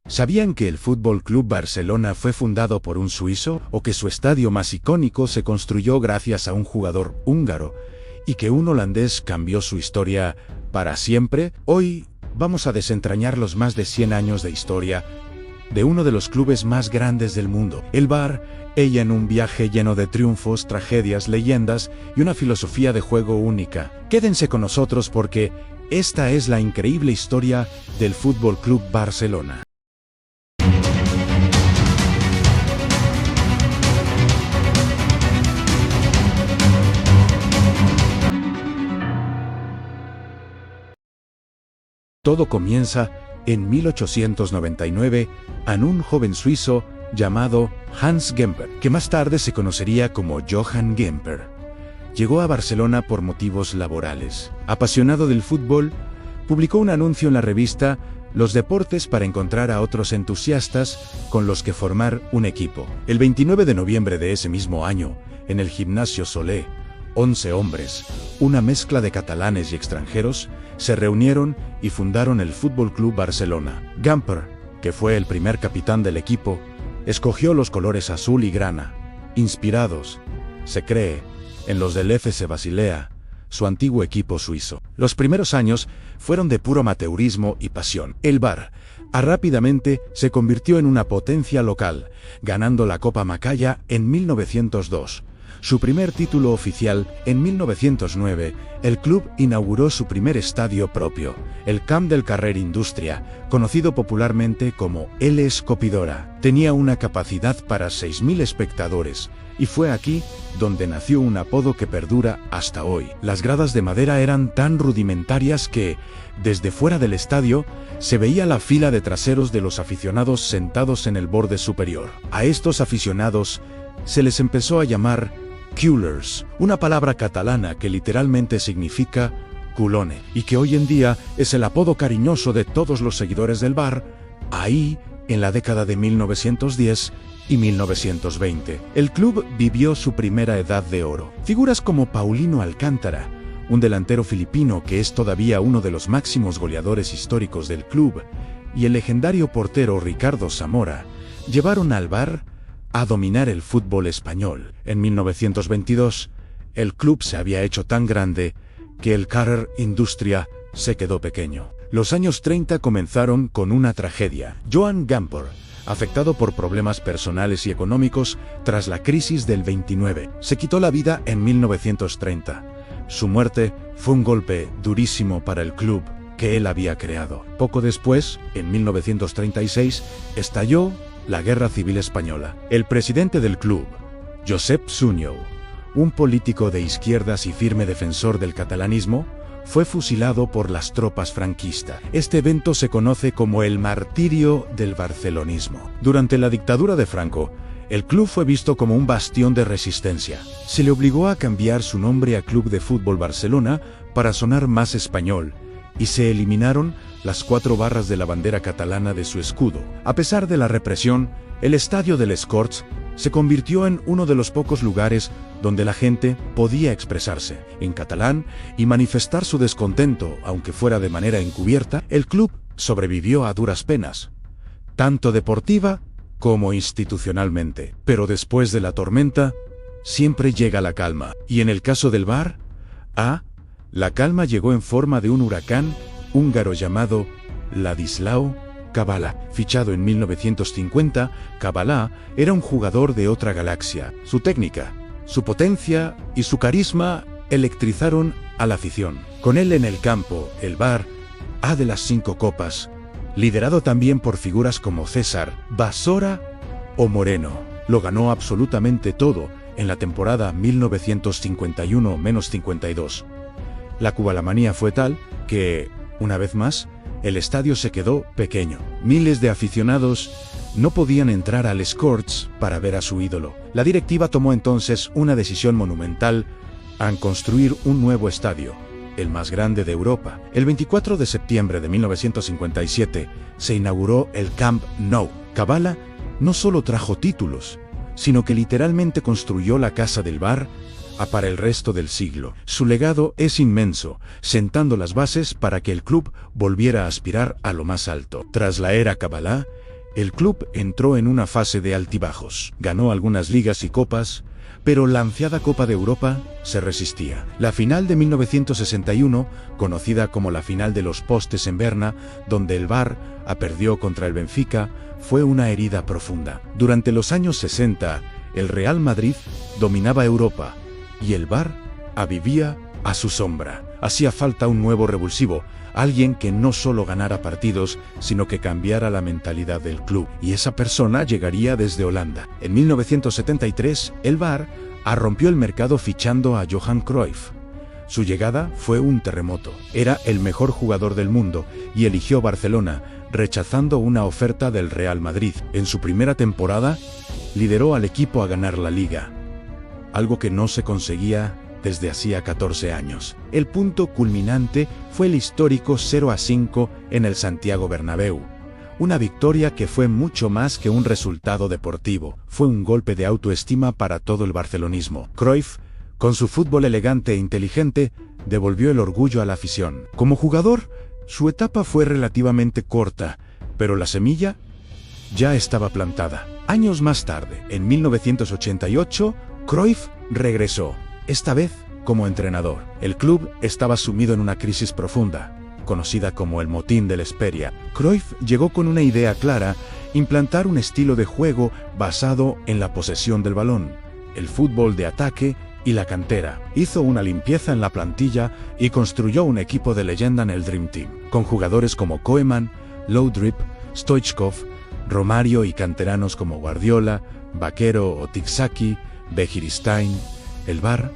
¿Sabían que el Fútbol Club Barcelona fue fundado por un suizo o que su estadio más icónico se construyó gracias a un jugador húngaro y que un holandés cambió su historia para siempre? Hoy vamos a desentrañar los más de 100 años de historia de uno de los clubes más grandes del mundo, el Bar, ella en un viaje lleno de triunfos, tragedias, leyendas y una filosofía de juego única. Quédense con nosotros porque esta es la increíble historia del Fútbol Club Barcelona. Todo comienza en 1899 en un joven suizo llamado Hans Gamper, que más tarde se conocería como Johann Gamper. Llegó a Barcelona por motivos laborales. Apasionado del fútbol, publicó un anuncio en la revista Los Deportes para encontrar a otros entusiastas con los que formar un equipo. El 29 de noviembre de ese mismo año, en el Gimnasio Solé, 11 hombres, una mezcla de catalanes y extranjeros, se reunieron y fundaron el Fútbol Club Barcelona. Gamper, que fue el primer capitán del equipo, escogió los colores azul y grana, inspirados, se cree, en los del FC Basilea, su antiguo equipo suizo. Los primeros años fueron de puro amateurismo y pasión. El Bar rápidamente se convirtió en una potencia local, ganando la Copa Macaya en 1902. Su primer título oficial, en 1909, el club inauguró su primer estadio propio, el Camp del Carrer Indústria, conocido popularmente como El Escopidora. Tenía una capacidad para 6.000 espectadores, y fue aquí donde nació un apodo que perdura hasta hoy. Las gradas de madera eran tan rudimentarias que, desde fuera del estadio, se veía la fila de traseros de los aficionados sentados en el borde superior. A estos aficionados se les empezó a llamar culers, una palabra catalana que literalmente significa culone, y que hoy en día es el apodo cariñoso de todos los seguidores del Bar, ahí en la década de 1910 y 1920. El club vivió su primera edad de oro. Figuras como Paulino Alcántara, un delantero filipino que es todavía uno de los máximos goleadores históricos del club, y el legendario portero Ricardo Zamora, llevaron al Bar a dominar el fútbol español. En 1922, el club se había hecho tan grande que el Carrer Industria se quedó pequeño. Los años 30 comenzaron con una tragedia. Johann Gamper, afectado por problemas personales y económicos tras la crisis del 29, se quitó la vida en 1930. Su muerte fue un golpe durísimo para el club que él había creado. Poco después, en 1936, estalló la Guerra Civil Española. El presidente del club, Josep Sunyol, un político de izquierdas y firme defensor del catalanismo, fue fusilado por las tropas franquistas. Este evento se conoce como el martirio del barcelonismo. Durante la dictadura de Franco, el club fue visto como un bastión de resistencia. Se le obligó a cambiar su nombre a Club de Fútbol Barcelona para sonar más español, y se eliminaron las 4 barras de la bandera catalana de su escudo. A pesar de la represión, el estadio de Les Corts se convirtió en uno de los pocos lugares donde la gente podía expresarse en catalán y manifestar su descontento, aunque fuera de manera encubierta. El club sobrevivió a duras penas, tanto deportiva como institucionalmente. Pero después de la tormenta, siempre llega la calma. Y en el caso del Bar, la calma llegó en forma de un huracán húngaro llamado Ladislao Kabala. Fichado en 1950, Kabala era un jugador de otra galaxia. Su técnica, su potencia y su carisma electrizaron a la afición. Con él en el campo, el Bar de las 5 copas, liderado también por figuras como César, Basora o Moreno, lo ganó absolutamente todo en la temporada 1951-52. La cubalamanía fue tal que, una vez más, el estadio se quedó pequeño. Miles de aficionados no podían entrar a Les Corts para ver a su ídolo. La directiva tomó entonces una decisión monumental en construir un nuevo estadio, el más grande de Europa. El 24 de septiembre de 1957 se inauguró el Camp Nou. Kabala no solo trajo títulos, sino que literalmente construyó la casa del Bar para el resto del siglo. Su legado es inmenso, sentando las bases para que el club volviera a aspirar a lo más alto. Tras la era Kabala, El club entró en una fase de altibajos. Ganó algunas ligas y copas, pero la ansiada Copa de Europa se resistía. La final de 1961, conocida como la final de los postes en Berna, donde el Barça perdió contra el Benfica, fue una herida profunda. Durante los años 60, el Real Madrid dominaba Europa y el Barça vivía a su sombra. Hacía falta un nuevo revulsivo, alguien que no solo ganara partidos, sino que cambiara la mentalidad del club. Y esa persona llegaría desde Holanda. En 1973, el Barça rompió el mercado fichando a Johan Cruyff. Su llegada fue un terremoto. Era el mejor jugador del mundo y eligió Barcelona, rechazando una oferta del Real Madrid. En su primera temporada, lideró al equipo a ganar la Liga, algo que no se conseguía desde hacía 14 años. El punto culminante fue el histórico 0-5 en el Santiago Bernabéu. Una victoria que fue mucho más que un resultado deportivo. Fue un golpe de autoestima para todo el barcelonismo. Cruyff, con su fútbol elegante e inteligente, devolvió el orgullo a la afición. Como jugador, su etapa fue relativamente corta, pero la semilla ya estaba plantada. Años más tarde, en 1988, Cruyff regresó. Esta vez como entrenador. El club estaba sumido en una crisis profunda, conocida como el motín de la Hesperia. Cruyff llegó con una idea clara: implantar un estilo de juego basado en la posesión del balón, el fútbol de ataque y la cantera. Hizo una limpieza en la plantilla y construyó un equipo de leyenda en el Dream Team, con jugadores como Koeman, Laudrup, Stoichkov, Romario y canteranos como Guardiola, Vaquero o Txiki, Begiristain. El Barça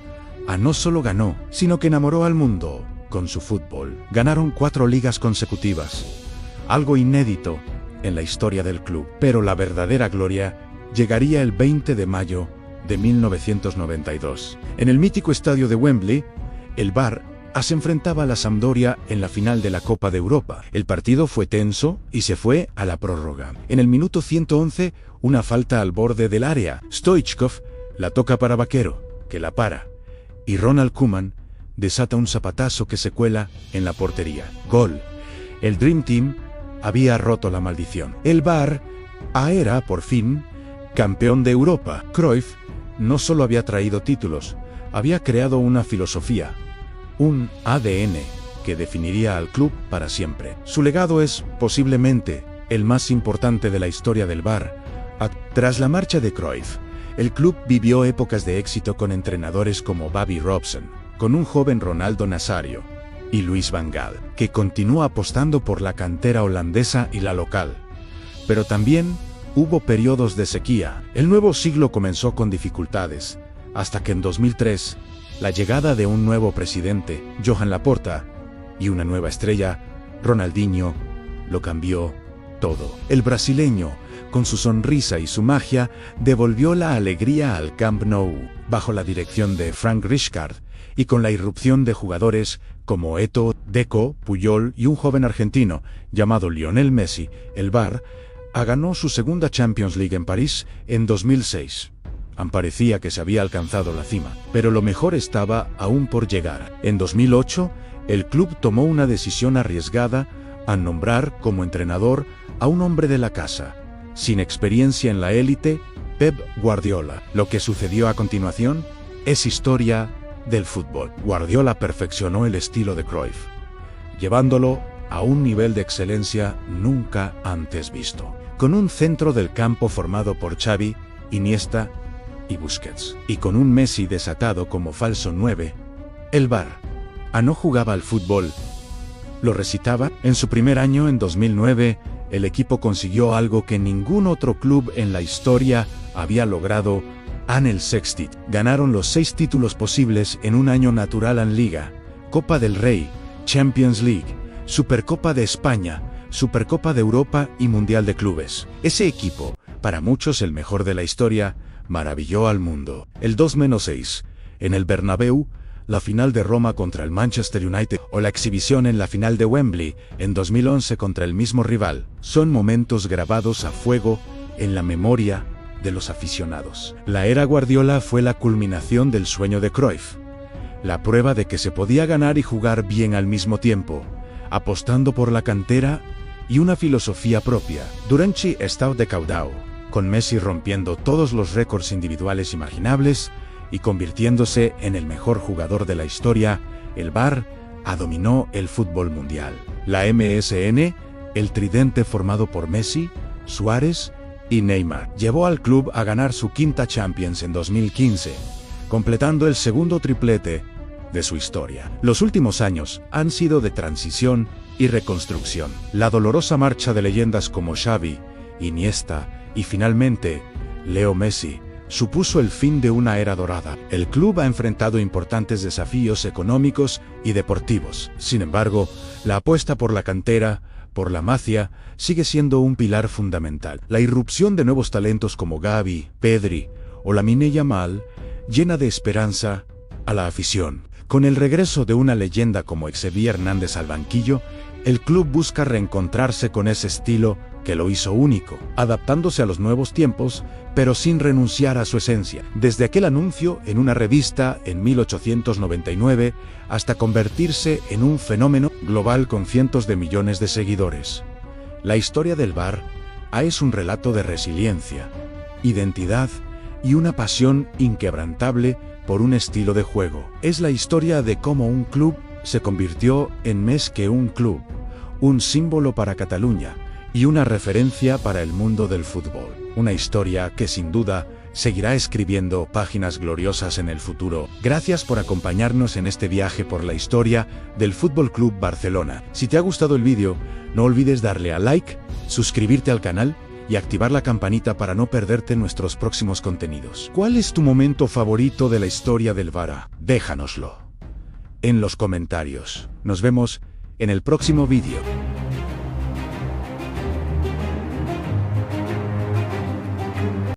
no solo ganó, sino que enamoró al mundo con su fútbol. Ganaron 4 ligas consecutivas, algo inédito en la historia del club. Pero la verdadera gloria llegaría el 20 de mayo de 1992. En el mítico estadio de Wembley, el Barça se enfrentaba a la Sampdoria en la final de la Copa de Europa. El partido fue tenso y se fue a la prórroga. En el minuto 111, una falta al borde del área. Stoichkov la toca para Vaquero, que la para, y Ronald Koeman desata un zapatazo que se cuela en la portería. Gol. El Dream Team había roto la maldición. El Barça era, por fin, campeón de Europa. Cruyff no solo había traído títulos, había creado una filosofía, un ADN que definiría al club para siempre. Su legado es, posiblemente, el más importante de la historia del Barça. Tras la marcha de Cruyff, el club vivió épocas de éxito con entrenadores como Bobby Robson, con un joven Ronaldo Nazario y Luis Van Gaal, que continuó apostando por la cantera holandesa y la local. Pero también hubo periodos de sequía. El nuevo siglo comenzó con dificultades, hasta que en 2003, la llegada de un nuevo presidente, Joan Laporta, y una nueva estrella, Ronaldinho, lo cambió todo. El brasileño, con su sonrisa y su magia, devolvió la alegría al Camp Nou, bajo la dirección de Frank Rijkaard, y con la irrupción de jugadores como Eto'o, Deco, Puyol y un joven argentino llamado Lionel Messi. El Barça ganó su segunda Champions League en París en 2006. Parecía que se había alcanzado la cima, pero lo mejor estaba aún por llegar. En 2008, el club tomó una decisión arriesgada al nombrar como entrenador a un hombre de la casa, sin experiencia en la élite, Pep Guardiola. Lo que sucedió a continuación es historia del fútbol. Guardiola perfeccionó el estilo de Cruyff, llevándolo a un nivel de excelencia nunca antes visto. Con un centro del campo formado por Xavi, Iniesta y Busquets, y con un Messi desatado como falso 9, el Barça no jugaba al fútbol, lo recitaba. En su primer año, en 2009, el equipo consiguió algo que ningún otro club en la historia había logrado: el sextit. Ganaron los 6 títulos posibles en un año natural en Liga, Copa del Rey, Champions League, Supercopa de España, Supercopa de Europa y Mundial de Clubes. Ese equipo, para muchos el mejor de la historia, maravilló al mundo. El 2-6, en el Bernabéu, la final de Roma contra el Manchester United o la exhibición en la final de Wembley en 2011 contra el mismo rival, son momentos grabados a fuego en la memoria de los aficionados. La era Guardiola fue la culminación del sueño de Cruyff, la prueba de que se podía ganar y jugar bien al mismo tiempo, apostando por la cantera y una filosofía propia. Durante estado de caudao, con Messi rompiendo todos los récords individuales imaginables y convirtiéndose en el mejor jugador de la historia, el Barça dominó el fútbol mundial. La MSN, el tridente formado por Messi, Suárez y Neymar, llevó al club a ganar su quinta Champions en 2015, completando el segundo triplete de su historia. Los últimos años han sido de transición y reconstrucción. La dolorosa marcha de leyendas como Xavi, Iniesta y finalmente Leo Messi supuso el fin de una era dorada. El club ha enfrentado importantes desafíos económicos y deportivos. Sin embargo, la apuesta por la cantera, por la magia, sigue siendo un pilar fundamental. La irrupción de nuevos talentos como Gavi, Pedri o Lamine Yamal llena de esperanza a la afición. Con el regreso de una leyenda como Xavi Hernández al banquillo, el club busca reencontrarse con ese estilo que lo hizo único, adaptándose a los nuevos tiempos, pero sin renunciar a su esencia. Desde aquel anuncio en una revista en 1899 hasta convertirse en un fenómeno global con cientos de millones de seguidores. La historia del Barça es un relato de resiliencia, identidad y una pasión inquebrantable por un estilo de juego. Es la historia de cómo un club se convirtió en más que un club, un símbolo para Cataluña y una referencia para el mundo del fútbol. Una historia que sin duda seguirá escribiendo páginas gloriosas en el futuro. Gracias por acompañarnos en este viaje por la historia del Fútbol Club Barcelona. Si te ha gustado el vídeo, no olvides darle a like, suscribirte al canal y activar la campanita para no perderte nuestros próximos contenidos. ¿Cuál es tu momento favorito de la historia del Barça? Déjanoslo en los comentarios. Nos vemos en el próximo vídeo.